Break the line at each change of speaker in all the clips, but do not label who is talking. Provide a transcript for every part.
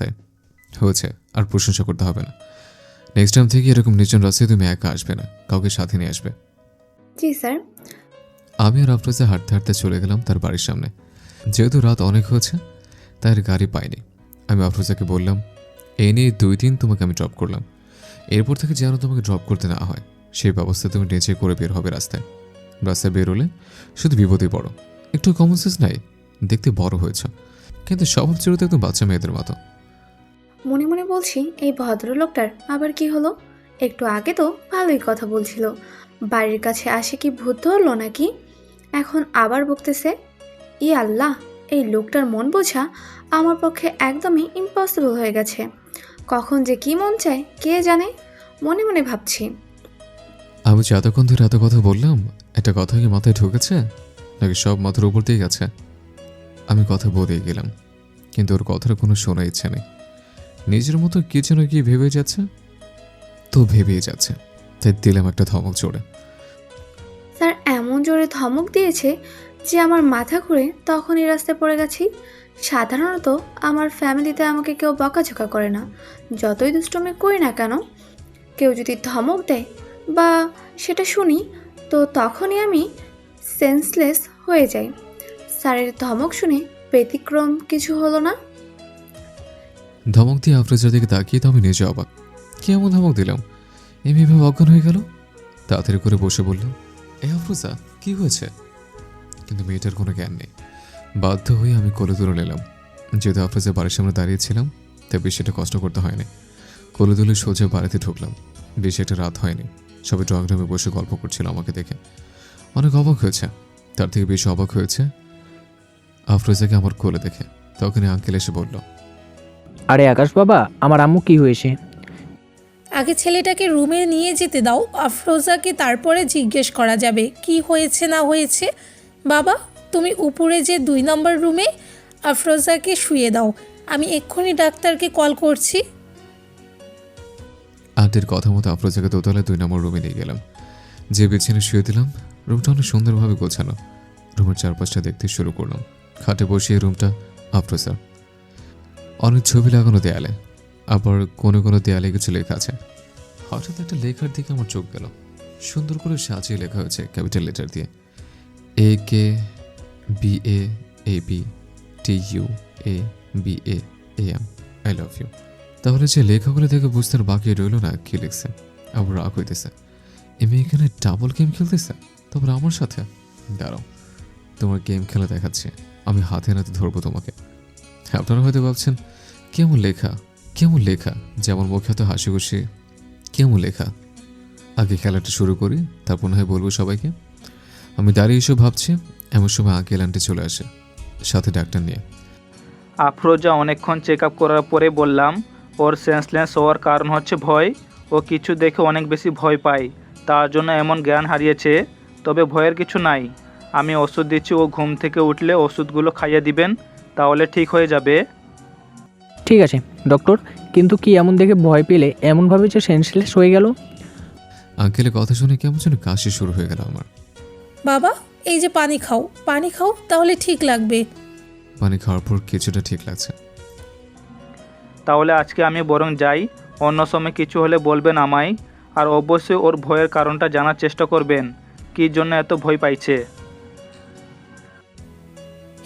রাস্তায়। হয়েছে, আর প্রশংসা করতে হবে না। নেক্সট টাইম থেকে এরকম নির্জন রাস্তায় তুমি একা আসবে না, কাউকে সাথে নিয়ে আসবে।
জি স্যার।
আমি আর আফরোজা হাঁটতে হাঁটতে চলে গেলাম তার বাড়ির সামনে। যেহেতু রাত অনেক হয়েছে তাই আর গাড়ি পাইনি। আমি আফরোজাকে বললাম, এই নিয়ে 2 দিন তোমাকে আমি ড্রপ করলাম, এরপর থেকে যেন তোমাকে ড্রপ করতে না হয় সেই ব্যবস্থা তুমি নেচে করে বের হবে রাস্তায়। রাস্তায় বের হলে শুধু বিপদে পড়ো। একটু কমন সেন্স নাই? দেখতে বড় হয়েছ, কিন্তু স্বভাব চরিত্র একদম বাচ্চা মেয়েদের মতো।
মনে মনে বলছি, এই ভদ্রলোকটার আবার কি হলো? একটু আগে তো ভালোই কথা বলছিল, বাড়ির কাছে আসে কি ভূত ধরলো নাকি? এখন আবার বকতেছে। ই আল্লাহ, এই লোকটার মন বোঝা আমার পক্ষে একদমই ইম্পসিবল হয়ে গেছে। কখন যে কি মন চায় কে জানে, মনে মনে ভাবছি।
আমি যে এতক্ষণ ধরে এত কথা বললাম, একটা কথা কি মাথায় ঢুকেছে নাকি সব মাথার উপর দিয়ে গেছে? আমি কথা বলেই গেলাম, কিন্তু ওর কথার কোনো শোনার ইচ্ছে নেই। নিজের মতো কি যেন কি ভেবে যাচ্ছে, তো ভেবেই যাচ্ছে। তাই দিলাম একটা ধমক জোরে।
স্যার এমন জোরে ধমক দিয়েছে যে আমার মাথা ঘুরে তখনই রাস্তায় পড়ে গেছি। সাধারণত আমার ফ্যামিলিতে আমাকে কেউ বকাঝকা করে না, যতই দুষ্টুমি করি না কেন। কেউ যদি ধমক দেয় বা সেটা শুনি, তো তখনই আমি সেন্সলেস হয়ে যাই। স্যারের ধমক শুনে ব্যতিক্রম কিছু হলো না।
ধমক দিয়ে আফরোজার দিকে তাকিয়ে তো আমি নিজে অবাক। কি এমন ধমক দিলাম এমনি অজ্ঞান হয়ে গেল? তাড়াতাড়ি করে বসে বললাম, এ আফরোজা, কি হয়েছে? কিন্তু মেয়েটার কোনো জ্ঞান নেই। বাধ্য হয়ে আমি কোলে তুলে নিলাম। যেহেতু আফরোজা বাড়ির সামনে দাঁড়িয়েছিলাম তাই বেশি একটা কষ্ট করতে হয়নি। কোলে তুলে সোজা বাড়িতে ঢুকলাম। বেশি একটা রাত হয়নি, সবাই ড্রয়িং রুমে বসে গল্প করছিল আমাকে দেখে। অনেক অবাক হয়েছে, তার থেকে বেশি অবাক হয়েছে আফরোজাকে আমার কোলে দেখে। তখনই আঙ্কেল এসে বলল,
আরে আকাশ বাবা, আমার আম্মু কি হয়েছে?
আগে ছেলেটাকে রুমে নিয়ে যেতে দাও, আফরোজাকে তারপরে জিজ্ঞেস করা যাবে কি হয়েছে না হয়েছে। বাবা, তুমি উপরে যে 2 নম্বর রুমে আফরোজাকে শুয়ে দাও, আমি এক্ষুনি ডাক্তারকে কল করছি।
আন্টির কথা মতো আফরোজাকে দোতলায় 2 নম্বর রুমে নিয়ে গেলাম। যে বিছানে শুয়ে দিলাম। রুমটা অনেক সুন্দরভাবে গোছানো। রুমের চারপাশটা দেখতে শুরু করলাম। খাটে বসিয়ে রুমটা আফরোজার। অনেক ছবি লাগানো দেয়ালে, আবার কোনো কোনো দেয়ালে কিছু লেখা আছে। হঠাৎ একটা লেখার দিকে আমার চোখ গেল। সুন্দর করে সাজিয়ে লেখা হয়েছে ক্যাপিটাল লেটার দিয়ে, AKBAABTUABAAM, আই লাভ ইউ। তাহলে যে লেখাগুলো দেখে বুঝতে আর বাকি রইল না কি লিখছে। আবার রাগ হইতেছে, এমনি এখানে ডাবল গেম খেলতেছে, তারপর আমার সাথে। দাঁড়াও, তোমার গেম খেলা দেখাচ্ছে, আমি হাতে নাতে ধরবো তোমাকে। আপনারা হয়তো ভাবছেন কেমন লেখা, কেমন লেখা, যেমন মুখে এত হাসি খুশি, কেমন লেখা। আগে খেলাটা শুরু করি, তারপর না হয় বলবো সবাইকে। আমি দাঁড়িয়ে এসে ভাবছি, এমন সময় আঙ্কেল আন্টি চলে আসে, সাথে ডাক্তার নিয়ে।
আফরোজা অনেকক্ষণ চেক আপ করার পরে বললাম, ওর সেন্সলেস হওয়ার কারণ হচ্ছে ভয়। ও কিছু দেখে অনেক বেশি ভয় পায়, তার জন্য এমন জ্ঞান হারিয়েছে। তবে ভয়ের কিছু নাই, আমি ওষুধ দিচ্ছি, ও ঘুম থেকে উঠলে ওষুধগুলো খাইয়ে দিবেন, তাহলে ঠিক হয়ে যাবে।
ঠিক আছে ডক্টর, কিন্তু কি এমন দেখে ভয় পেলে এমনভাবে যে সেন্সলেস হয়ে গেল?
আঙ্কেলের কথা শুনে কেমন যেন কাশি শুরু হয়ে গেল আমার।
বাবা, এই যে পানি খাও, পানি খাও, তাহলে ঠিক লাগবে।
পানি খাওয়ার পর কিছুটা ঠিক লাগছে।
তাহলে আজকে আমি বরং যাই, অন্য সময় কিছু হলে বলবেন আমায়। আর অবশ্যই ওর ভয়ের কারণটা জানার চেষ্টা করবেন, কী জন্য এত ভয় পাইছে।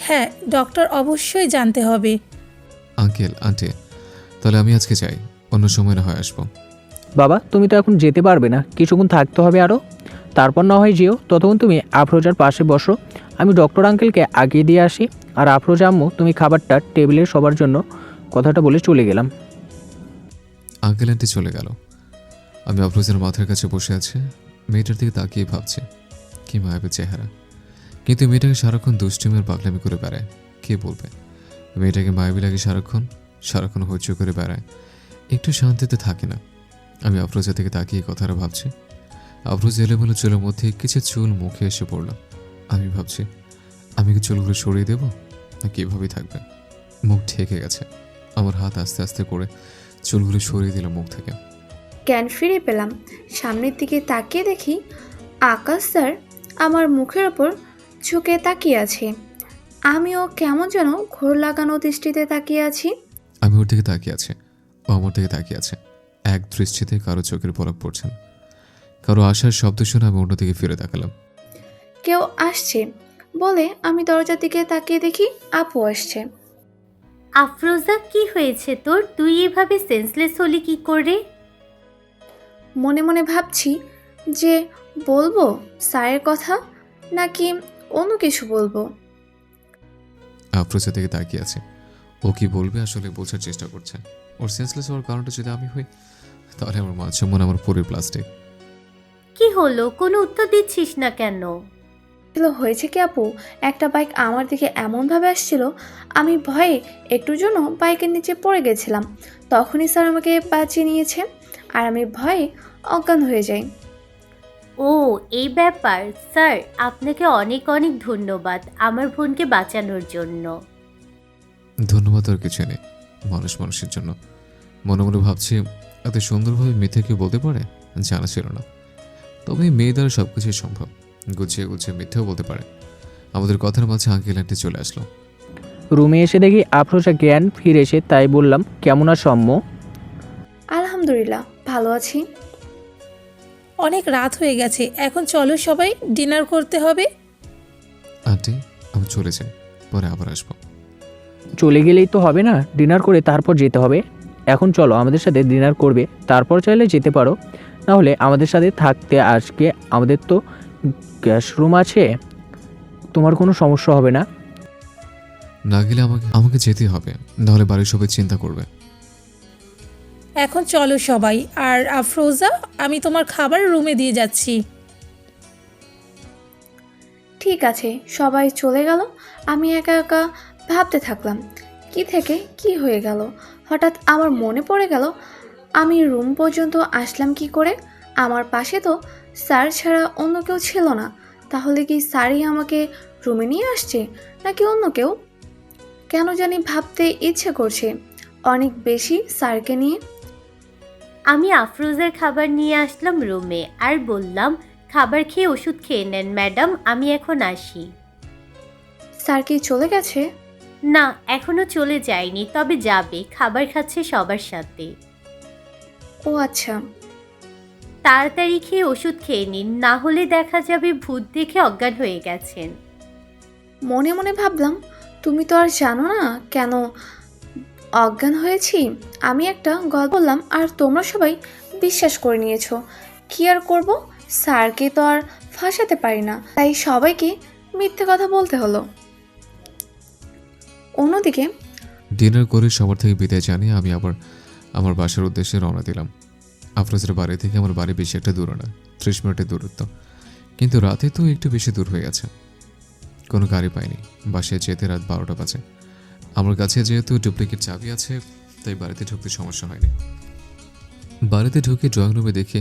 হ্যাঁ, ডক্টর অবশ্যই জানতে হবে।
আঙ্কেল আন্টি, তাহলে আমি আজকে যাই, অন্য সময় না হয় আসবো।
বাবা, তুমি তো এখন যেতে পারবে না, কিছুক্ষণ থাকতে হবে আরও। তারপর না হয় যেও, ততক্ষণ তুমি আফরোজার পাশে বসো, আমি ডক্টর আঙ্কেলকে আগিয়ে দিয়ে আসি। আর আফরোজা আম্মু, তুমি খাবারটা টেবিলে সবার জন্য কথাটা বলে চলে গেলাম।
আঙ্কেল আন্টি চলে গেল। আমি আফরোজার মাথার কাছে বসে আছি, মেয়েটার দিকে তাকিয়ে ভাবছি কি মায়াবী চেহারা। কিন্তু মেয়েটাকে সারাক্ষণ দুষ্টুমি আর পাগলামি করে বেড়ায়, কে বলবে? মেয়েটাকে মায়াবী লাগে, সারাক্ষণ সারাক্ষণ হইচই করে বেড়ায়, একটু শান্তিতে থাকে না। আমি আফরোজা থেকে তাকিয়ে কথাটা ভাবছি। আফরোজা এলোমেলো চুলের মধ্যে কিছু চুল মুখে এসে পড়ল। আমি ভাবছি, আমি কি চুলগুলো সরিয়ে দেবো না কীভাবেই থাকবে? মুখ ঠেকে গেছে। আমার হাত আস্তে আস্তে করে চুলগুলো সরিয়ে দিলাম মুখ থেকে।
জ্ঞান ফিরে পেলাম। সামনের দিকে তাকিয়ে দেখি আকাশ স্যার আমার মুখের ওপর ঝুঁকে তাকিয়ে আছে। আমিও কেমন যেন ঘোর লাগানো দৃষ্টিতে তাকিয়ে আছি।
আমি ওর আমার দিকে তাকিয়ে আছে, ও আমার দিকে তাকিয়ে আছে। এক দৃষ্টিতে কারো চোখের পলক পড়ছে না। কারো আসার শব্দ শুনে আমি অন্যদিকে ফিরে তাকালাম।
কেউ আসছে বলে আমি দরজার দিকে তাকিয়ে দেখি আপু আসছে।
আফরোজা, কি হয়েছে তোর? তুই এভাবে সেন্সলেস হলি কি করে?
মনে মনে ভাবছি যে বলবো স্যারের কথা নাকি অন্য কিছু বলবো।
আফরোজা দিকে তাকিয়ে আছে। ও কি বলবে আসলে বোঝার চেষ্টা করছে। ওর সেন্সলেস হওয়ার কারণটা যদি আমি হই, তাহলে আমার মাঝে মনে আমার পুরো প্লাস্টিক।
কি হলো, কোনো উত্তর দিচ্ছিস না কেন?
আসলে হয়েছে কি আপু, একটা বাইক আমার দিকে এমনভাবে আসছিল, আমি ভয়ে একটুর জন্য বাইকের নিচে পড়ে গেছিলাম। তখনই স্যার আমাকে বাঁচিয়ে নিয়েছে আর আমি ভয়ে অজ্ঞান হয়ে যাই।
ও, এই ব্যাপার। স্যার, আপনাকে অনেক অনেক ধন্যবাদ আমার বোনকে বাঁচানোর জন্য।
ধন্যবাদ আর কিছু নেই, মানুষ মানুষের জন্য। মনে মনে ভাবছি এত সুন্দরভাবে মিথ্যে কেউ বলতে পারে, জানা ছিল না। তবে এই মেয়ে দ্বারা সব কিছুই সম্ভব। গুছিয়ে গুছিয়ে মিথ্যেও বলতে পারে। আমাদের কথার মাঝে আঙ্কেল আন্টি চলে আসলো।
রুমে এসে দেখি আফরোজা জ্ঞান ফিরেছে, তাই বললাম, কেমন আর সম্য?
আলহামদুলিল্লাহ ভালো আছি।
অনেক রাত হয়ে গেছে, এখন চলো সবাই, ডিনার করতে হবে।
আন্টি, আমি চলে যাই, পরে আবার আসবো।
চলে গেলেই তো হবে না, ডিনার করে তারপর যেতে হবে। এখন চলো, আমাদের সাথে ডিনার করবে, তারপর চাইলে যেতে পারো। না হলে আমাদের সাথে থাকতে আজকে আমাদের তো গ্যাস রুম আছে, তোমার কোনো সমস্যা হবে না।
না গেলে আমাকে যেতেই হবে, নাহলে বাড়ির সবাই চিন্তা করবে।
এখন চলো সবাই। আর আফরোজা, আমি তোমার খাবার রুমে দিয়ে যাচ্ছি।
ঠিক আছে, সবাই চলে গেল। আমি একা একা ভাবতে থাকলাম কি থেকে কি হয়ে গেল। হঠাৎ আমার মনে পড়ে গেল আমি রুম পর্যন্ত আসলাম কি করে। আমার পাশে তো স্যার ছাড়া অন্য কেউ ছিল না। তাহলে কি স্যারই আমাকে রুমে নিয়ে আসছে নাকি অন্য কেউ? কেন জানি ভাবতে ইচ্ছে করছে অনেক বেশি স্যারকে নিয়ে।
আমি আফরোজার খাবার নিয়ে আসলাম রুমে আর বললাম, খাবার খেয়ে ওষুধ খেয়ে নেন ম্যাডাম, আমি এখন আসি।
স্যার কি চলে গেছে?
না, এখনো চলে যায়নি, তবে যাবে, খাবার খাচ্ছে সবার সাথে।
ও আচ্ছা।
তাড়াতাড়ি খেয়ে ওষুধ খেয়ে নিন, না হলে দেখা যাবে ভূত দেখে অজ্ঞান হয়ে গেছেন।
মনে মনে ভাবলাম তুমি তো আর জানো না কেন অজ্ঞান হয়েছি। আমি একটা গল্প বললাম আর তোমরা সবাই বিশ্বাস করে নিয়েছো। কি আর করব, স্যারকে তো আর ফাঁসাতে পারি না, তাই সবাইকে মিথ্যে কথা বলতে হলো। অন্যদিকে
ডিনার করে সবার থেকে বিদায় জানিয়ে আমি আবার আমার বাসার উদ্দেশ্যে রওনা দিলাম। আফরোজের বাড়ি থেকে আমার বাড়ি বেশি একটা দূর না, 30 মিনিটের দূরত্ব। কিন্তু রাতে তো একটু বেশি দূর হয়ে গেছে। কোনো গাড়ি পাইনি, বাসায় যেতে রাত 12টা বাজে। আমার কাছে যেহেতু ডুপ্লিকেট চাবি আছে, তাই বাড়িতে ঢুকতে সমস্যা হয়নি। বাড়িতে ঢুকে ড্রয়িং রুমে দেখে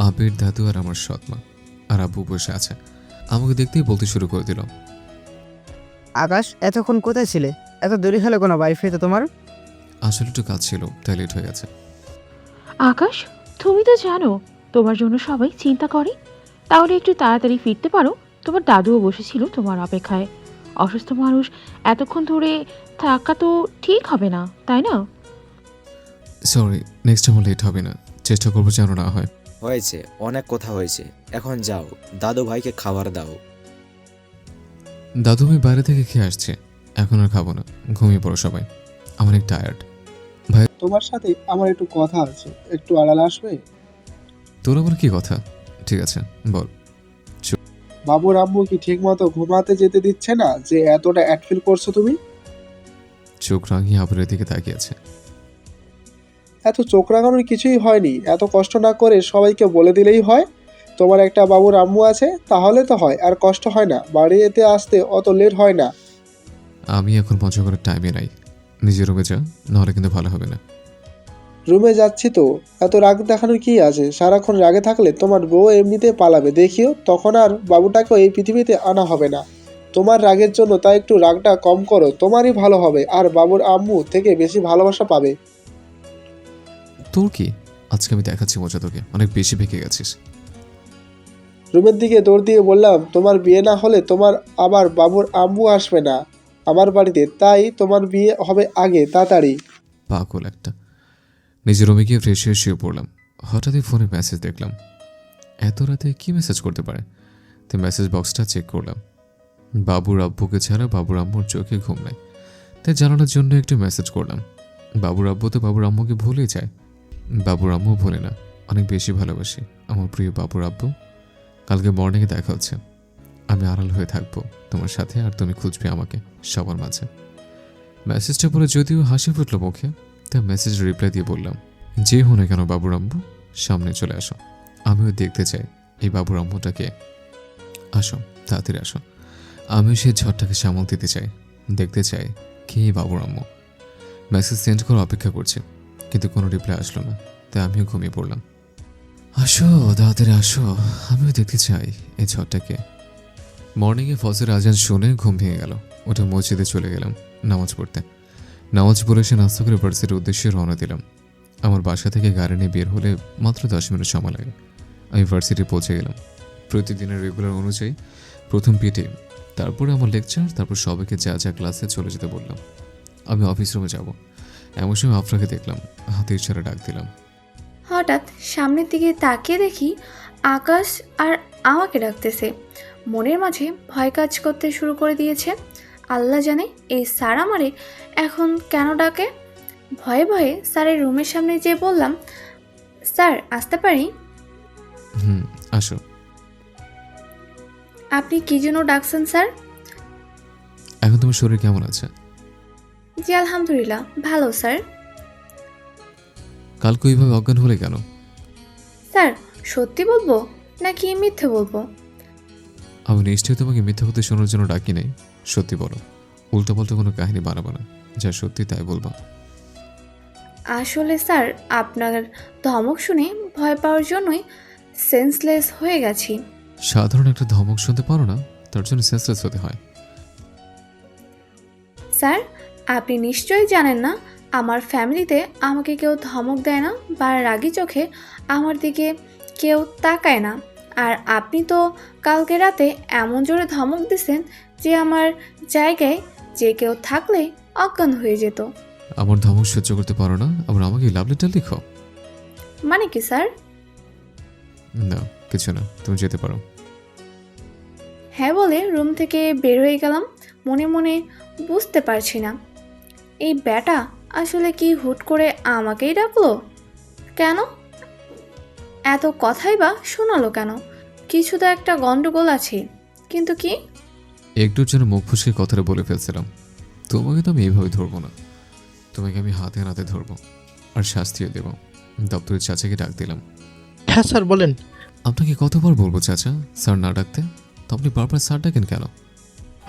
আবির, দাদু আর আমার সৎমা আর আব্বু বসে আছে। আমাকে দেখতেই বলতে শুরু করে দিল,
আকাশ, এতক্ষণ কোথায় ছিলে? এত দেরি হলো কোনো বাড়ি ফিরতে তোমার?
আসলে একটু কাজ ছিল, তাই লেট হয়ে গেছে।
আকাশ, তুমি তো জানো তোমার জন্য সবাই চিন্তা করে, তাহলে একটু তাড়াতাড়ি ফিরতে পারো। তোমার দাদুও বসেছিল তোমার অপেক্ষায়। অসুস্থ মানুষ এতক্ষণ ধরে থাকা তো ঠিক হবে না, তাই না?
সরি, নেক্সট টাইম লেট হবে না, চেষ্টা করবো যেন না হয়।
হয়েছে, অনেক কথা হয়েছে, এখন যাও, দাদু ভাইকে খাবার দাও।
দাদু, আমি বাইরে থেকে খেয়ে আসছে, এখন আর খাবো না, ঘুমিয়ে পড়ো সবাই, আমার অনেক টায়ার্ড।
তোমার সাথে আমার একটু কথা আছে, একটু আড়ালে আসবে?
তোর আবার কি কথা? ঠিক আছে, বল।
বাবুর আম্মু কি ঠিক মতো ঘুমাতে যেতে দিচ্ছে না যে এতটা অ্যাড ফিল করছো তুমি?
চোখ রাঙিয়ে আবরের দিকে তাকিয়ে আছে।
এত চোখ রাঙানোর কিছুই হয়নি, এত কষ্ট না করে সবাইকে বলে দিলেই হয় তোমার একটা বাবুর আম্মু আছে, তাহলে তো হয়, আর কষ্ট হয় না, বাড়িতে আসতে অত লেট হয় না।
আমি এখন মজা করার টাইমে নাই, নিজের রুমে যা, নাহলে কিন্তু ভালো হবে না।
রুমে যাচ্ছি তো, এত রাগ দেখানোর কি আছে? সারাক্ষণ রাগে থাকলে তোমার বউ এমনিতে পালাবে, দেখিও তখন আর বাবুটাকেও এই পৃথিবীতে আনা হবে না। তোমার রাগের জন্য তাই একটু রাগটা কম করো, তোমারই ভালো হবে, আর বাবুর আম্মু থেকে বেশি ভালোবাসা পাবে।
তোর কি? আজকে আমি দেখাচ্ছি মজা তোকে, অনেক বেশি ভেঙে গেছিস।
রুমের দিকে দৌড় দিয়ে বললাম, তোমার বিয়ে না হলে তোমার আবার বাবুর আম্মু আসবে না আমার বাড়িতে, তাই তোমার বিয়ে হবে আগে, তাড়াতাড়ি।
পাগল একটা। নিজের রুমে গিয়ে ফ্রেশ হয়ে শুয়ে পড়লাম। হঠাৎই ফোনে মেসেজ দেখলাম। এত রাতে কি মেসেজ করতে পারে? তো মেসেজ বক্সটা চেক করলাম। বাবুর আব্বুকে ছাড়া বাবুর আম্মুর চোখে ঘুম নাই, তাই জানানোর জন্য একটু মেসেজ করলাম। বাবুর আব্বু তো বাবুর আম্মুকে ভুলেই যায়, বাবুর আম্মু ভুলে না, অনেক বেশি ভালোবাসি আমার প্রিয় বাবুর আব্বু। কালকে মর্নিংয়ে দেখা হচ্ছে। আমি আড়াল হয়ে থাকবো তোমার সাথে, আর তুমি খুঁজবে আমাকে সবার মাঝে। মেসেজটা পরে যদিও হাসি ফুটলো মুখে, তাই মেসেজ রিপ্লাই দিয়ে বললাম, যে হো না কেন বাবুর আম্মু, সামনে চলে আসো। আমিও দেখতে চাই এই বাবুর আম্মুটাকে। আসো, তাড়াতাড়ি আসো। আমিও সেই ঝড়টাকে সামাল দিতে চাই, দেখতে চাই কে এই বাবুর আম্মু। মেসেজ সেন্ড করে অপেক্ষা করছি, কিন্তু কোনো রিপ্লাই আসলো না, তাই আমিও ঘুমিয়ে পড়লাম। আসো, তাড়াতাড়ি আসো, আমিও দেখতে চাই এই ঝড়টাকে। মর্নিংয়ে ফজর আজান শুনে ঘুম ভেঙে গেল। ওটা মসজিদে চলে গেলাম নামাজ পড়তে। নামাজ পড়ে এসে নাস্তা করে ভার্সিটির উদ্দেশ্যে রওনা দিলাম। আমার বাসা থেকে গাড়ি নিয়ে বের হলে মাত্র 10 মিনিট সময় লাগে। আমি ভার্সিটি পৌঁছে গেলাম। প্রতিদিনের রেগুলার অনুযায়ী প্রথম পিটি, তারপরে আমার লেকচার, তারপর সবাইকে যা যা ক্লাসে চলে যেতে বললাম। আমি অফিস রুমে যাব। এমন সময় আফরাকে দেখলাম, হাতে ইশারা ডাক দিলাম।
হঠাৎ সামনের দিকে তাকিয়ে দেখি আকাশ আর আমাকে ডাকতেছে। মনের মাঝে ভয় কাজ করতে শুরু করে দিয়েছে। আল্লাহ জানে এই স্যার আমারে এখন কেন ডাকে। ভয়ে ভয়ে স্যারের রুমের সামনে যেয়ে বললাম, স্যার আসতে পারি?
আসো।
আপনি কি জন্য ডাকছেন স্যার?
এখন তোমার শরীর কেমন আছে?
জি আলহামদুলিল্লাহ ভালো স্যার।
কালকে ওইভাবে অজ্ঞান হলে কেন?
স্যার সত্যি বলবো নাকি মিথ্যে বলবো?
আমি নিশ্চয়ই তোমাকে মিথ্যা হতে শোনার জন্য ডাকি নাই। সত্যি বলো, উল্টো পাল্টা কোনো কাহিনী বানাবো না, যা সত্যি তাই বলবা।
আসলে স্যার আপনার ধমক শুনে ভয় পাওয়ার জন্যই সেন্সলেস হয়ে গেছি।
সাধারণ একটা ধমক শুনতে পারো না, তার জন্য সেন্সলেস হতে হয়?
স্যার আপনি নিশ্চয়ই জানেন না, আমার ফ্যামিলিতে আমাকে কেউ ধমক দেয় না বা রাগি চোখে আমার দিকে কেউ তাকায় না। আর আপনি তো কালকে রাতে এমন জোরে ধমক দিছেন যে আমার জায়গায় যে কেউ থাকলে অজ্ঞান হয়ে যেত।
আমার ধমক সহ্য করতে পারো না, আবার আমাকে লাভ লেটার লিখো?
মানে কি স্যার?
না কিছু না, তুমি যেতে পারো।
হ্যাঁ বলে রুম থেকে বের হয়ে গেলাম। মনে মনে বুঝতে পারছি না এই ব্যাটা আসলে কি হুট করে আমাকেই ডাকলো কেন, এত কথাই বা শোনালো কেন? কিছু তো একটা গন্ডগোল আছে, কিন্তু কি?
একটুর জন্য মুখ ফুসকে কথাটা বলে ফেলছিলাম। তোমাকে তো আমি এইভাবে ধরবো না, তোমাকে আমি হাতে নাতে ধরবো আর শাস্তিও দেব। দপ্তরের চাচাকে ডাক দিলাম।
হ্যাঁ স্যার বলেন।
আপনাকে কতবার বলবো চাচা স্যার না ডাকতে? তো আপনি বারবার স্যার ডাকেন কেন?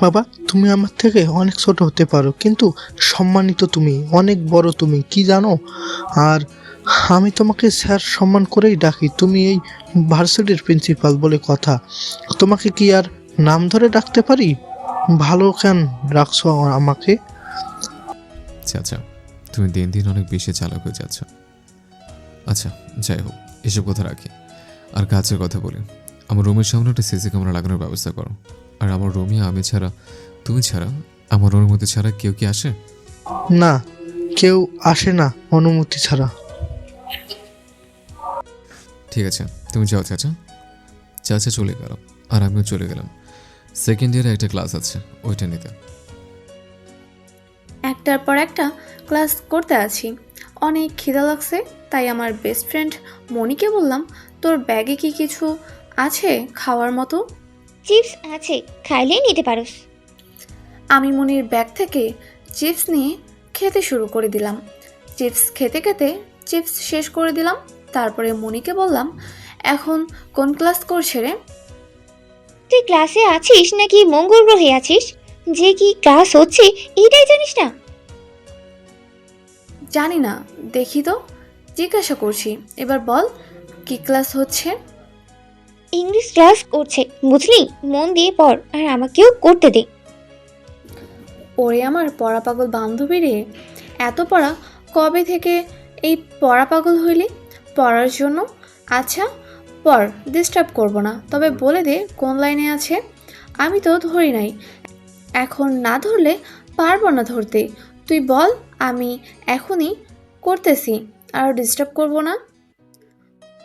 বাবা তুমি আমার থেকে অনেক ছোট হতে পারো, কিন্তু সম্মানিত তুমি, অনেক বড় তুমি, কি জানো? আর আমি তোমাকে স্যার সম্মান করেই ডাকি। তুমি এই ভার্সিটির প্রিন্সিপাল বলে কথা, তোমাকে কি আর নাম ধরে ডাকতে পারি? ভালো কেন রাখছো আমাকে?
চাচা তুমি দিন দিন অনেক বেশি চালাক হয়ে যাচ্ছ। আচ্ছা যাই হোক, এসব কথা রাখি আর কাজের কথা বলি। আমার রুমের সামনে একটা সিসি ক্যামেরা লাগানোর ব্যবস্থা করো। আর আমার রুমে আমি ছাড়া, তুমি ছাড়া, আমার অনুমতি ছাড়া কেউ কি আসে?
না, কেউ আসে না অনুমতি ছাড়া।
ঠিক আছে তুমি যাও চাচা। চাচা চলে গেল আর আমিও চলে গেলাম। সেকেন্ড ইয়ারে একটা ক্লাস আছে, ওইটা নিতে।
একটার পর একটা ক্লাস করতে আছি, অনেক খিদা লাগছে। তাই আমার বেস্ট ফ্রেন্ড মনিকে বললাম, তোর ব্যাগে কি কিছু আছে খাওয়ার মতো?
চিপস আছে, খাইলেই নিতে পারোস।
আমি মনির ব্যাগ থেকে চিপস নিয়ে খেতে শুরু করে দিলাম। চিপস খেতে খেতে চিপস শেষ করে দিলাম। তারপরে মনিকে বললাম, এখন কোন ক্লাস করছে রে?
তুই ক্লাসে আছিস নাকি মঙ্গল গ্রহে আছিস? যে কি ক্লাস হচ্ছে এইটাই জানিস না?
জানি না, দেখি তো, জিজ্ঞাসা করছি। এবার বল কি ক্লাস হচ্ছে?
ইংলিশ ক্লাস করছে, বুঝলি? মন দিয়ে পড় আর আমাকেও করতে দে।
ওরে আমার পড়া পাগল বান্ধবী রে, এত পড়া কবে থেকে এই পড়া পাগল হইলি পড়ার জন্য? আচ্ছা পড়, ডিস্টার্ব করব না, তবে বলে দে কোন লাইনে আছে। আমি তো ধরি নাই, এখন না ধরলে পারবো না ধরতে। তুই বল, আমি এখনই করতেছি, আর ডিস্টার্ব করব না।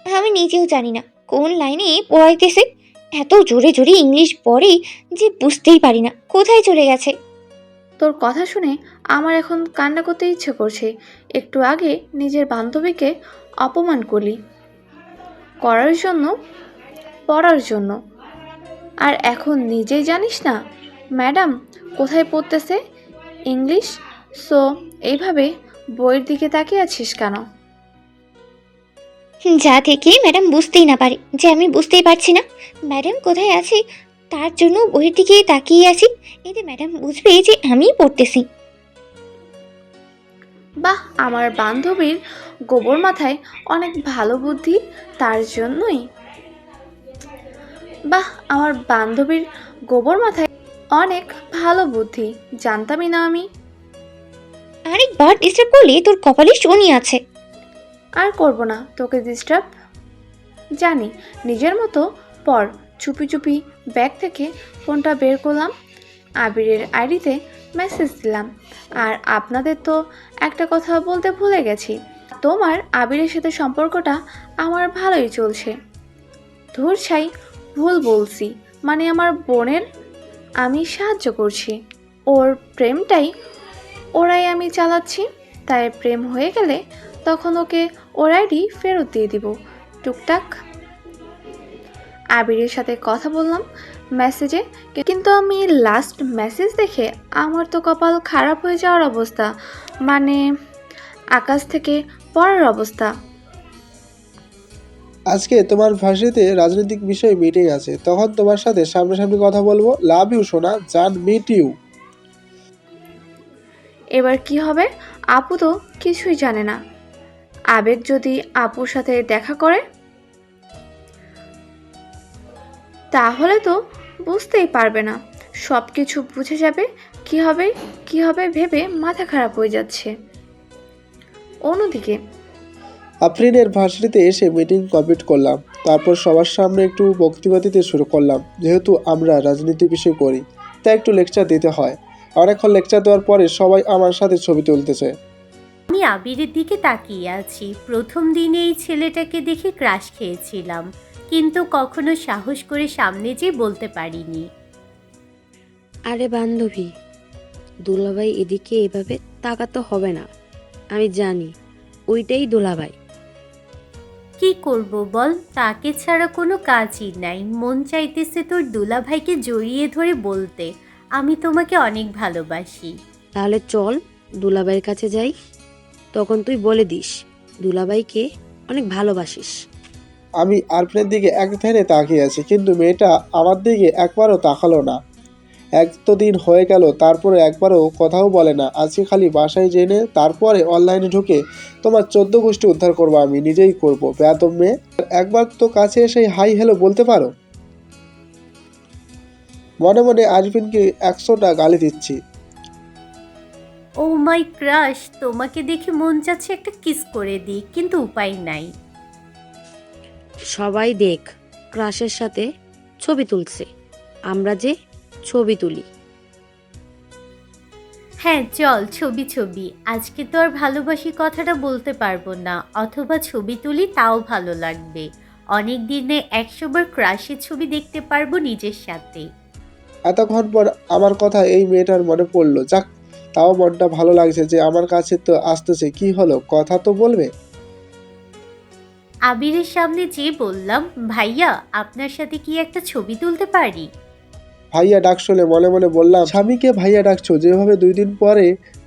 আমি নিজেও জানি না কোন লাইনে পড়াইতেছে, এত জোরে জোরে ইংলিশ পড়ে যে বুঝতেই পারি না কোথায় চলে গেছে।
তোর কথা শুনে আমার এখন কান্না করতে ইচ্ছে করছে। একটু আগে নিজের বান্ধবীকে অপমান করলি করার জন্য, পড়ার জন্য, আর এখন নিজেই জানিস না ম্যাডাম কোথায় পড়তেছে ইংলিশ। সো এইভাবে বইয়ের দিকে তাকিয়ে আছিস কেন?
যা থেকে ম্যাডাম বুঝতেই না পারে যে আমি বুঝতেই পারছি না ম্যাডাম কোথায় আছে, তার জন্য বইয়ের দিকে তাকিয়ে আছি। এতে ম্যাডাম বুঝবে যে আমিই পড়তেছি।
বাহ, আমার বান্ধবীর গোবর মাথায় অনেক ভালো বুদ্ধি, তার জন্যই। বাহ, আমার বান্ধবীর গোবর মাথায় অনেক ভালো বুদ্ধি, জানতামই না আমি।
আরেকবার ডিস্টার্ব করলে তোর কপালে শনি আছে।
আর করব না তোকে ডিস্টার্ব। জানি নিজের মতো পর। চুপি চুপি ব্যাগ থেকে ফোনটা বের করলাম, আবিরের আইডিতে মেসেজ দিলাম। আর আপনাদের তো একটা কথা বলতে ভুলে গেছি, তোমার আবিরের সাথে সম্পর্কটা আমার ভালোই চলছে। ধুর ছাই, ভুল বলছি, মানে আমার বোনের আমি সাহায্য করছি, ওর প্রেমটাই ওরাই আমি চালাচ্ছি। তাই প্রেম হয়ে গেলে তখন ওকে ওর আইডি ফেরত দিয়ে দিব টুকটাক। আবিরের সাথে কথা বললাম মেসেজে, কিন্তু আমি লাস্ট মেসেজ দেখে আমার তো কপাল খারাপ হয়ে যাওয়ার অবস্থা, মানে আকাশ থেকে পড়ার অবস্থা।
আজকে তোমার ভার্সিটিতে রাজনৈতিক বিষয়ে মিটিং আছে, তখন তোমার সাথে সামনাসামনি কথা বলবো। লাভ ইউ সোনা জান, মিট ইউ।
এবার কি হবে? আপু তো কিছুই জানে না। আবেগ যদি আপুর সাথে দেখা করে তাহলে তো বুঝতেই পারবে না, সব কিছু বুঝে যাবে। কি হবে ভেবে মাথা খারাপ হয়ে যাচ্ছে। অন্যদিকে
আফরিনের ভার্সিটিতে এসে মিটিং কমপ্লিট করলাম, তারপর সবার সামনে একটু বক্তৃতা দিতে শুরু করলাম। যেহেতু আমরা রাজনীতি বিষয় করি তাই একটু লেকচার দিতে হয়। অনেকক্ষণ লেকচার দেওয়ার পরে সবাই আমার সাথে ছবি তুলতেছে।
আমি আবিরের দিকে তাকিয়ে আছি। প্রথম দিনে এই ছেলেটাকে দেখে ক্রাশ খেয়েছিলাম, কিন্তু কখনো সাহস করে সামনে যেয়ে বলতে পারিনি।
আরে বান্ধবী, দুলাভাই এদিকে এভাবে তাকাতে হবে না, আমি জানি ওইটাই দুলাভাই।
কি করব বল, তাকে ছাড়া কোনো কাজই নাই। মন চাইতেছে তোর দুলাভাইকে জড়িয়ে ধরে বলতে, আমি তোমাকে অনেক ভালোবাসি।
তাহলে চল দুলাভাইয়ের কাছে যাই, তখন তুই বলে দিস দুলাভাইকে অনেক ভালোবাসিস।
আমি আরফিনের দিকে এক ধ্যানে তাকিয়ে আছি, কিন্তু মেয়েটা আমার দিকে একবারও তাকালো না। এতদিন হয়ে গেল তারপরে একবারও কথাও বলে না। আজকে খালি বাসায় জেনে তারপরে অনলাইনে ঢুকে তোমার 14 গোষ্ঠী উদ্ধার করবো, আমি নিজেই করবো। বেয়াদব মেয়ে, একবার তো কাছে এসে হাই হ্যালো বলতে পারো। মনে মনে আরফিনকে 100টা গালি দিচ্ছি।
ও মাই ক্রাশ, তোমাকে দেখে মন চাচ্ছে একটা কিস করে দিই, কিন্তু উপায় নাই।
সবাই দেখ ক্রাশের সাথে ছবি তুলছে, আমরা যে ছবি তুলি।
হ্যাঁ চল ছবি। আজকে তো আর ভালোবাসি কথাটা বলতে পারবো না, অথবা ছবি তুলি তাও ভালো লাগবে। অনেক দিনে 100 বার ক্রাশের ছবি দেখতে পারবো নিজের সাথে।
এতক্ষণ পর আমার কথা এই মেয়েটার মনে পড়লো। যাক, তাও মনটা ভালো লাগছে যে আমার কাছে তো আসতেছে। কি হলো, কথা তো বলবে।
আবিরের সামনে যেয়ে বললাম, ভাইয়া আপনার সাথে কি একটা ছবি তুলতে পারি?
ভাইয়া ডাক শুনে মনে মনে বললাম, স্বামীকে ভাইয়া ডাকছো? যেভাবে 2 দিন পরে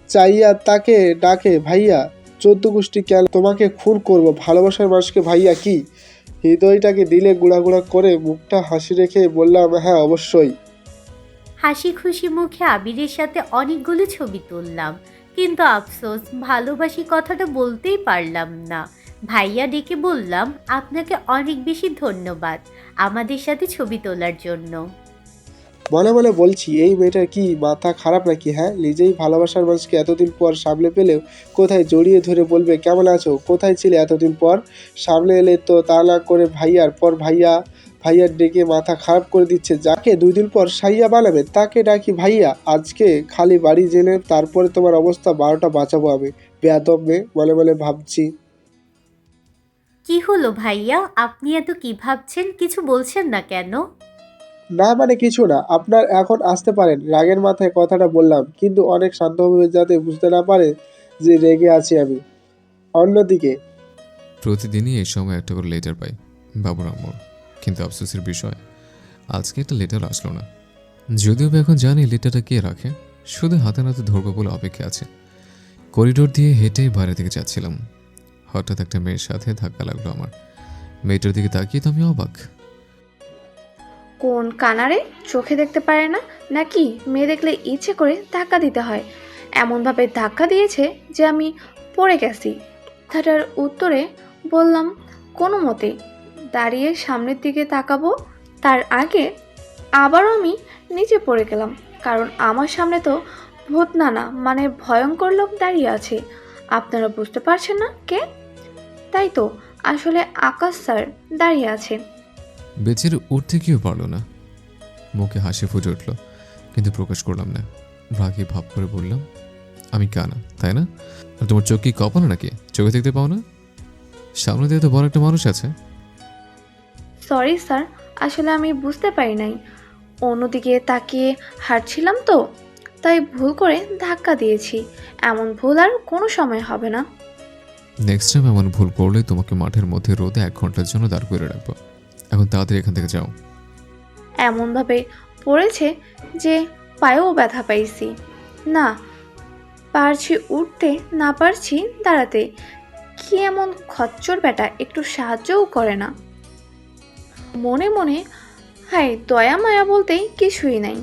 চাইয়া তাকে ডাকে ভাইয়া, 14 গোষ্ঠী কেন তোমাকে খুন করব। ভালোবাসার মানুষকে ভাইয়া কি? হৃদয়টাকে দিলে গুঁড়া গুঁড়া করে মুখটা হাসি রেখে বললাম, হ্যাঁ অবশ্যই।
হাসি খুশি মুখে আবিরের সাথে অনেকগুলো ছবি তুললাম, কিন্তু আফসোস ভালোবাসি কথাটা বলতেই পারলাম না। ভাইয়া ডেকে বললাম, আপনাকে অনেক বেশি ধন্যবাদ আমাদের সাথে ছবি তোলার জন্য।
মনে মনে বলছি, এই মেয়েটার কি মাথা খারাপ নাকি? হ্যাঁ, নিজেই ভালোবাসার মানুষকে এতদিন পর সামনে পেলেও কোথায় জড়িয়ে ধরে বলবে কেমন আছো, কোথায় ছিলে এতদিন পর। সামনে এলে তো তা না করে ভাইয়ার পর ভাইয়া ভাইয়ার ডেকে মাথা খারাপ করে দিচ্ছে। যাকে 2 দিন পর সাইয়া বানাবে তাকে ডাকি ভাইয়া। আজকে খালি বাড়ি জেলে তারপরে তোমার অবস্থা 12টা বাঁচাবো আমি। বেয়াদব মেয়ে মনে মনে ভাবছি।
কি হলো ভাইয়া, আপনি এত কি ভাবছেন? কিছু বলছেন না কেন?
না মানে কিছু না, আপনার এখন আসতে পারেন। রাগের মাথায় কথাটা বললাম, কিন্তু অনেক শান্তভাবে যাতে বুঝতে না পারে যে রেগে আছি আমি। অন্যদিকে
প্রতিদিনই এই সময় একটা করে লেটার পাই বাবুর আম্মুর, কিন্তু আফসোসের বিষয় আজকে একটা লেটার আসলো না। যদিও বা এখন জানি লেটারটা কে রাখে, শুধু হাতে নাতে ধরবো বলে অপেক্ষা আছে। করিডোর দিয়ে হেঁটে বাইরে দিকে যাচ্ছিলাম, হঠাৎ একটা মেয়ের সাথে ধাক্কা লাগলো আমার। মেয়েটার দিকে তাকিয়ে তো আমি অবাক।
কোন কানারে চোখে দেখতে পারে না নাকি মেয়ে দেখলে ইচ্ছে করে ধাক্কা দিতে হয়? এমনভাবে ধাক্কা দিয়েছে যে আমি পড়ে গেছি। কথাটার উত্তরে বললাম কোনো মতে। দাঁড়িয়ে সামনের দিকে তাকাবো তার আগে আবারও আমি নিচে পড়ে গেলাম, কারণ আমার সামনে তো ভূত নানা মানে ভয়ঙ্কর লোক দাঁড়িয়ে আছে। আপনারা বুঝতে পারছেন না কে? তাই তো, আসলে আকাশ স্যার দাঁড়িয়ে আছে।
বেচের উঠতে কেউ পারল না। মুখে হাসি ফুটে উঠল, কিন্তু প্রকাশ করলাম না। রাগে ভাব করে বললাম, আমি কানা তাই না? আর তোমার চোখ কি কপানো নাকি? চোখে দেখতে পাও না? সামনে দিয়ে তো বড় একটা মানুষ আছে।
সরি স্যার, আসলে আমি বুঝতে পারি নাই। অন্যদিকে তাকিয়ে হাঁটছিলাম তো, তাই ভুল করে ধাক্কা দিয়েছি। এমন ভুল আর কোনো সময় হবে না।
নেক্সট টাইম এমন ভুল করলে তোমাকে মাঠের মধ্যে রোদে 1 ঘন্টার জন্য দাঁড় করে রাখবো। এখন তাড়াতাড়ি এখান থেকে যাও।
এমনভাবে পড়েছে যে পায়েও ব্যথা পাইছি। না পারছি উঠতে, না পারছি দাঁড়াতে। কি এমন খচ্চর বেটা, একটু সাহায্যও করে না। মনে মনে হায় দয়া মায়া বলতেই কিছুই নাই,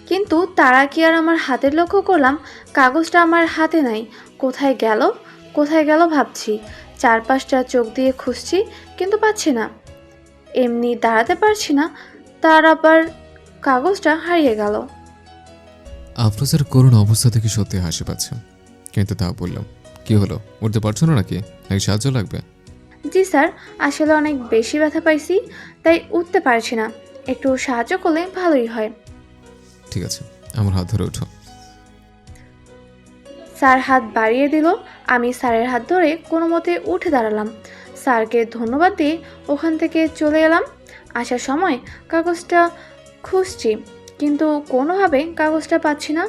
কিন্তু তারা কি আর আমার হাতের লক্ষ্য করলাম কাগজটা আমার হাতে নাই। কোথায় গেল কোথায় গেল ভাবছি, চারপাশটা চোখ দিয়ে খুঁজছি কিন্তু পাচ্ছি না। এমনি দাঁড়াতে পারছি না, তার আবার কাগজটা হারিয়ে গেল।
আফরোজের করুণ অবস্থা থেকে সত্যি হাসি পাচ্ছে, কিন্তু তা বললাম, কি হলো, উঠতে পারছো না নাকি? নাকি সাহায্য লাগবে?
জি স্যার, আসলে অনেক বেশি ব্যথা পাইছি, তাই উঠতে পারছি না। একটু সাহায্য করলে ভালোই হয়।
ঠিক আছে, আমার হাত ধরে ওঠো।
স্যার হাত বাড়িয়ে দিল। আমি স্যারের হাত ধরে কোনো মতে উঠে দাঁড়ালাম। স্যারকে ধন্যবাদ দিয়ে ওখান থেকে চলে এলাম। আসার সময় কাগজটা খুঁজছি, কিন্তু কোনোভাবে কাগজটা পাচ্ছি না।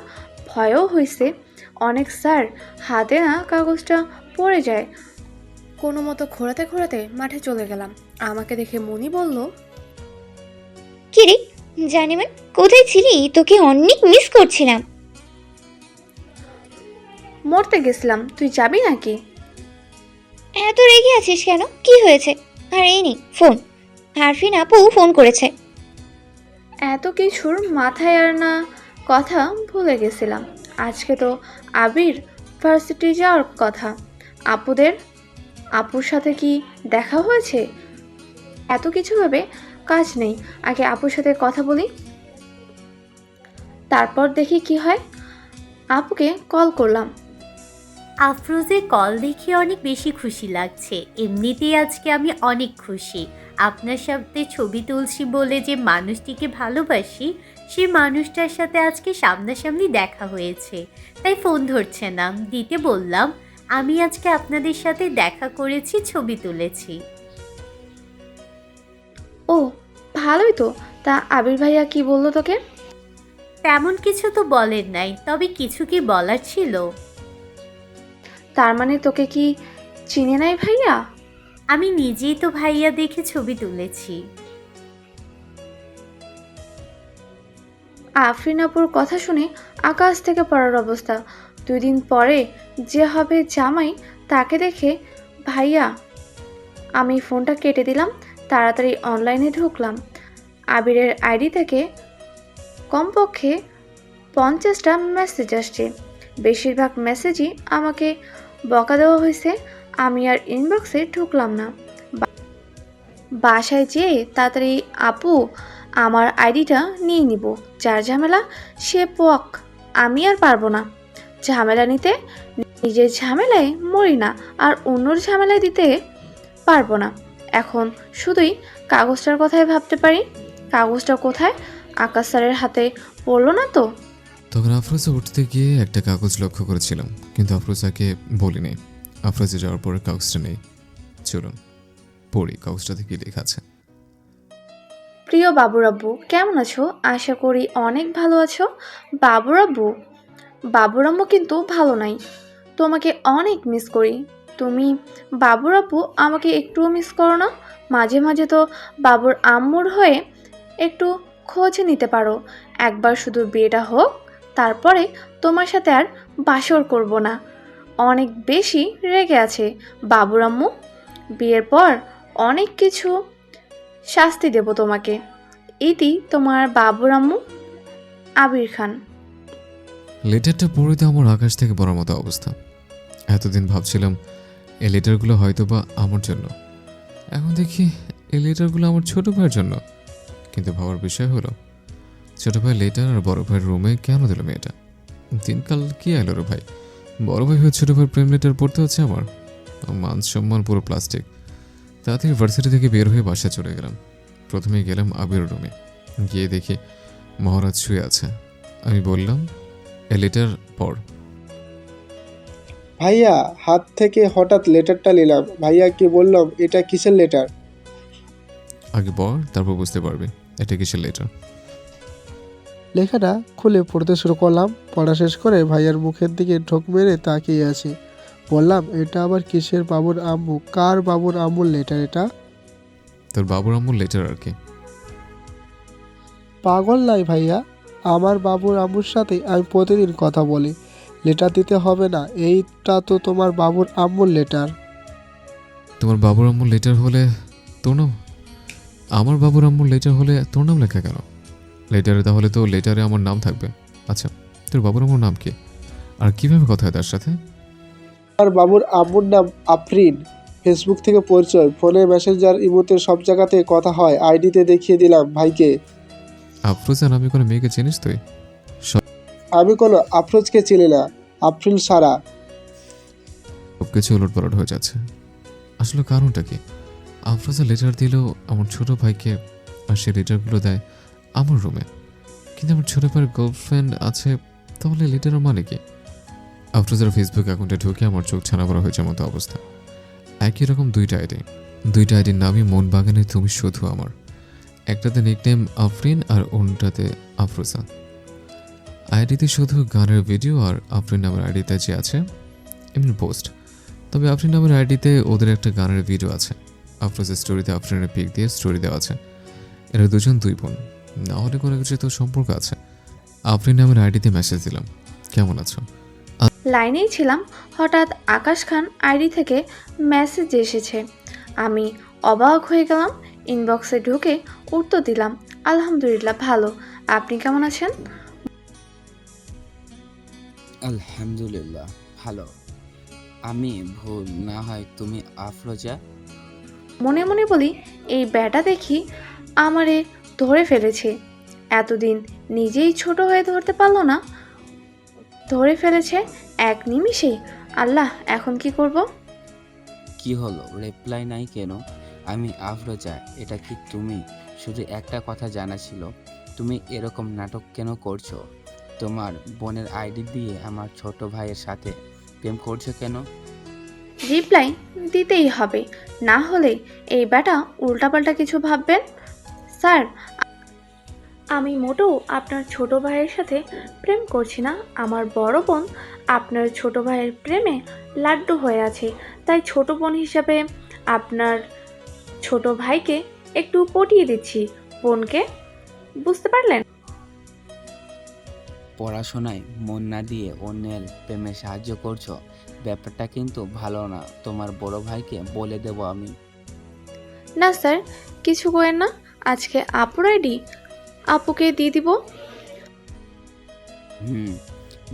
ভয়ও হয়েছে অনেক। স্যার হাতে না কাগজটা পড়ে যায়। কোনো মতো ঘোরাতে ঘোরাতে মাঠে চলে গেলাম। আমাকে দেখে মনি বলল,
কিরে জানিমান, কোথায় ছিলি? তোকে অনেক মিস করছিলাম।
মরতে গেছিলাম, তুই যাবি নাকি?
এত রেগে আছিস কেন? কি হয়েছে? আর এই নে ফোন, আরফিন আপু ফোন করেছে।
এত কিছুর মাথায় আর না কথা ভুলে গেছিলাম। আজকে তো আবির ভার্সিটি যাওয়ার কথা। আপুর সাথে কি দেখা হয়েছে? এত কিছু ভেবে কাজ নেই, আগে আপুর সাথে কথা বলি, তারপর দেখি কি হয়। আপুকে কল করলাম।
আফরোজের কল দেখে অনেক বেশি খুশি লাগছে। এমনিতেই আজকে আমি অনেক খুশি। আপনার সাথে ছবি তুলছি বলে যে মানুষটিকে ভালোবাসি, সেই মানুষটার সাথে আজকে সামনাসামনি দেখা হয়েছে, তাই ফোন ধরছে না। দিতে বললাম, আমি আজকে আপনাদের সাথে দেখা করেছি, ছবি তুলেছি।
ও ভালোই তো। তা আবির ভাইয়া কি বললো তোকে?
তেমন কিছু তো বলেন নাই, তবে কিছু কি বলার ছিল।
তার মানে তোকে কি চিনে নাই ভাইয়া?
আমি নিজেই তো ভাইয়া দেখে ছবি তুলেছি।
আফরিন আপুর কথা শুনে আকাশ থেকে পড়ার অবস্থা। 2 দিন পরে যে হবে জামাই, তাকে দেখে ভাইয়া। আমি ফোনটা কেটে দিলাম, তাড়াতাড়ি অনলাইনে ঢুকলাম। আবিরের আইডি থেকে কমপক্ষে 50টা মেসেজ আসছে। বেশিরভাগ মেসেজই আমাকে বকা দেওয়া হয়েছে। আমি আর ইনবক্সে ঢুকলাম না। বাসায় যেয়ে তাড়াতাড়ি আপু আমার আইডিটা নিয়ে নিব। যার ঝামেলা সে পোয়াক, আমি আর পারবো না ঝামেলা নিতে। নিজের ঝামেলায় মরি না, আর অন্যর ঝামেলায় দিতে পারবো না। এখন শুধুই কাগজটার কথাই ভাবতে পারি। কাগজটা কোথায়? আকাশ স্যারের হাতে পড়লো না তো?
তখন আফরোজা উঠতে গিয়ে একটা কাগজ লক্ষ্য করেছিলাম, কিন্তু আফরোজাকে বলিনি। আফরোজা যাওয়ার পরে কাগজটা নেই। চলুন পড়ি কাগজটাতে কি লেখা আছে।
প্রিয় বাবুর আব্বু, কেমন আছো? আশা করি অনেক ভালো আছো। বাবুর আব্বু, বাবুর আম্মু কিন্তু ভালো নাই। তোমাকে অনেক মিস করি। তুমি বাবুর আব্বু আমাকে একটুও মিস করো না? মাঝে মাঝে তো বাবুর আম্মুর হয়ে একটু খোঁজ নিতে পারো। একবার শুধু বিয়েটা হোক, তারপরে তোমার সাথে আর বাসর করব না। অনেক বেশি রেগে আছে বাবুর আম্মু। বিয়ের পর অনেক কিছু শাস্তি দেব তোমাকে। ইতি তোমার বাবুর আম্মু, আবির খান।
লেটারটা পড়িতে আমার আকাশ থেকে পড়ার মতো অবস্থা। এতদিন ভাবছিলাম এই লেটারগুলো হয়তো বা আমার জন্য, এখন দেখি এই লেটারগুলো আমার ছোট ভাইয়ের জন্য। কিন্তু ভাবার বিষয় হলো, ছোট ভাই লেটার আর বড় ভাইয়ের রুমে কেন দিল মেয়েটা? দিনকাল কি এলো রে ভাই? বড় ভাই হয়ে ছোট ভাইয়ের প্রেম লেটার পড়তে হচ্ছে আমার? মান সম্মান পুরো প্লাস্টিক। তাড়াতাড়ি ভার্সিটি থেকে বের হয়ে বাসায় চলে গেলাম। প্রথমে গেলাম আবির রুমে, গিয়ে দেখি মহারাজ শুয়ে আছে। আমি বললাম, এ লেটার পড়।
ভাইয়া হাত থেকে হঠাৎ লেটারটা নিলাম। ভাইয়াকে বললাম, এটা কিসের লেটার?
আগে পড়, তারপর বুঝতে পারবি এটা কিসের লেটার।
লেখাটা খুলে পড়তে শুরু করলাম। পড়া শেষ করে ভাইয়ার মুখের দিকে ঢোক মেরে তাকিয়ে আছি। বললাম, এটা আবার কিসের বাবুর আম্মু? কার বাবুর আম্মুর লেটার এটা?
তোর বাবুর আম্মুর লেটার আর কি।
পাগল নাই ভাইয়া, আমার বাবুর আম্মুর সাথে আমি প্রতিদিন কথা বলি। লেটার দিতে হবে না, এইটা তো তোমার বাবুর আম্মুর লেটার।
তোমার বাবুর আম্মুর লেটার হলে তোর নাম, আমার বাবুর আম্মুর লেটার হলে তোর নাম লেখা কেন? লেটারে তাহলে তো লেটারে আমার নাম থাকবে। আচ্ছা, তোর বাবুর আম্মুর নাম কি, আর কিভাবে কথা হয় তার সাথে?
আমার বাবুর আম্মুর নাম আফরিন। ফেসবুক থেকে পরিচয়, ফোনে মেসেঞ্জার, ইমোতে সব জায়গাতে কথা হয়। আইডিতে দেখিয়ে দিলাম ভাইকে।
আফরোজা নামে কোনো মেয়েকে চিনিস তুই?
আমি কোনো আফরোজকে চিনি না, আফরিন সারা।
সব কিছু উলটপালট হয়ে যাচ্ছে। আসলে কারণটা কি? আফরোজা লেটার দিলেও আমার ছোট ভাইকে, আর সে লেটারগুলো দেয় আমার রুমে। কিন্তু আমার ছোট ভাইয়ের গার্লফ্রেন্ড আছে, তাহলে লেটারের মানে কি? আফরোজার ফেসবুক অ্যাকাউন্টে ঢুকে আমার চোখ ছানাবড়া হয়ে যাওয়ার মতো অবস্থা। একই রকম দুইটা আইডির নামই মন বাগানে তুমি শুধু আমার। একটাতে নিকনেম আফরিন আর অন্যটাতে আফরোজা। আইডিতে শুধু গানের ভিডিও, আর আফরিন নামের আইডিতে যে আছে এমনি পোস্ট। তবে আফরিন নামের আইডিতে ওদের একটা গানের ভিডিও আছে। আফরোজের স্টোরিতে আফরিনের পিক দিয়ে স্টোরি দেওয়া আছে। এরা দুজন দুই বোন, না হলে কোনো কিছু তো সম্পর্ক আছে। আফরিন নামের আইডিতে মেসেজ দিলাম, কেমন আছো?
লাইনেই ছিলাম, হঠাৎ আকাশ খান আইডি থেকে মেসেজ এসেছে। আমি অবাক হয়ে গেলাম। ইনবক্সে ঢুকে উত্তর দিলাম, আলহামদুলিল্লাহ ভালো, আপনি কেমন আছেন?
আলহামদুলিল্লাহ ভালো। আমি ভুল না হয় তুমি আফরোজা?
মনে মনে বলি, এই ব্যাটা দেখি আমারে ধরে ফেলেছে। এতদিন নিজেই ছোট হয়ে ধরতে পারলো না, ধরে ফেলেছে এক নিমিষেই। আল্লাহ, এখন কি করব?
কি হলো, রিপ্লাই নাই কেন? আমি আফরোজা, এটা কি তুমি? শুধু একটা কথা জানা ছিল, তুমি এরকম নাটক কেন করছো? তোমার বোনের আইডি দিয়ে আমার ছোট ভাইয়ের সাথে প্রেম করছো কেন?
রিপ্লাই দিতেই হবে, না হলে এই ব্যাটা উল্টাপাল্টা কিছু ভাববেন। স্যার, আমি মোটেও আপনার ছোট ভাইয়ের সাথে প্রেম করছি না। আমার বড় বোন আপনার ছোট ভাইয়ের প্রেমে লাড্ডু হয়ে আছে, তাই ছোট বোন হিসাবে আপনার ছোট ভাইকে একটু পটিয়ে দিচ্ছি বোনকে। বুঝতে পারলেন?
পড়াশোনায় মন না দিয়ে অন্যের প্রেমে সাহায্য করছো, ব্যাপারটা কিন্তু ভালো না। তোমার বড় ভাইকে বলে দেব আমি।
না স্যার, কিছু করেন না। আজকে আপুর আইডি আপুকে দিয়ে দিব।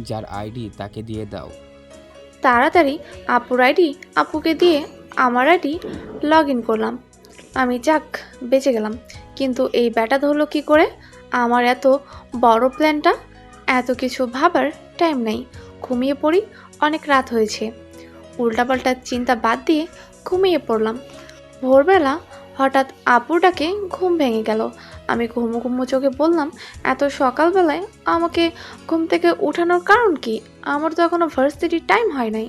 যার আইডি তাকে দিয়ে দাও।
তাড়াতাড়ি আপুর আইডি আপুকে দিয়ে আমার আইডি লগ ইন করলাম। আমি যাক বেঁচে গেলাম। কিন্তু এই ব্যাটা ধরলো কি করে আমার এত বড় প্ল্যানটা? এত কিছু ভাবার টাইম নেই, ঘুমিয়ে পড়ি, অনেক রাত হয়েছে। উল্টাপাল্টা চিন্তা বাদ দিয়ে ঘুমিয়ে পড়লাম। ভোরবেলা হঠাৎ আপুর ডাকে ঘুম ভেঙে গেল। আমি ঘুমো ঘুমো চোখে বললাম, এত সকালবেলায় আমাকে ঘুম থেকে উঠানোর কারণ কি? আমার তো এখনো ভার্সিটির টাইম হয় নাই।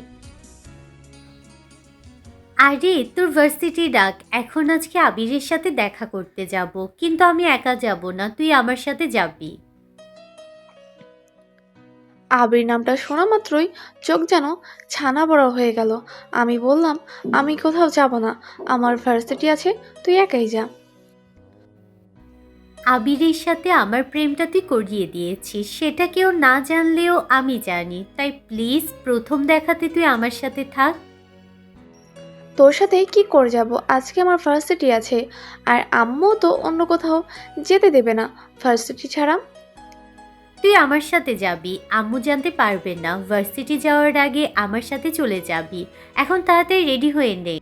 আরে তোর ভার্সিটি ডাক, এখন আজকে আবিরের সাথে দেখা করতে যাব, কিন্তু আমি একা যাব না, তুই আমার সাথে যাবি।
আবির নামটা শোনা মাত্রই চোখ যেন ছানা বড় হয়ে গেল। আমি বললাম, আমি কোথাও যাব না, আমার ভার্সিটি আছে, তুই একাই যা।
আবিরের সাথে আমার প্রেমটা তুই করিয়ে দিয়েছিস, সেটা কেউ না জানলেও আমি জানি, তাই প্লিজ প্রথম দেখাতে তুই আমার সাথে থাক।
তোর সাথে কি করে যাব? আজকে আমার ভার্সিটি আছে, আর আম্মু তো অন্য কোথাও যেতে দেবে না ভার্সিটি ছাড়া।
তুই আমার সাথে যাবি, আম্মু জানতে পারবে না। ভার্সিটি যাওয়ার আগে আমার সাথে চলে যাবি। এখন তাড়াতাড়ি রেডি হয়ে নে।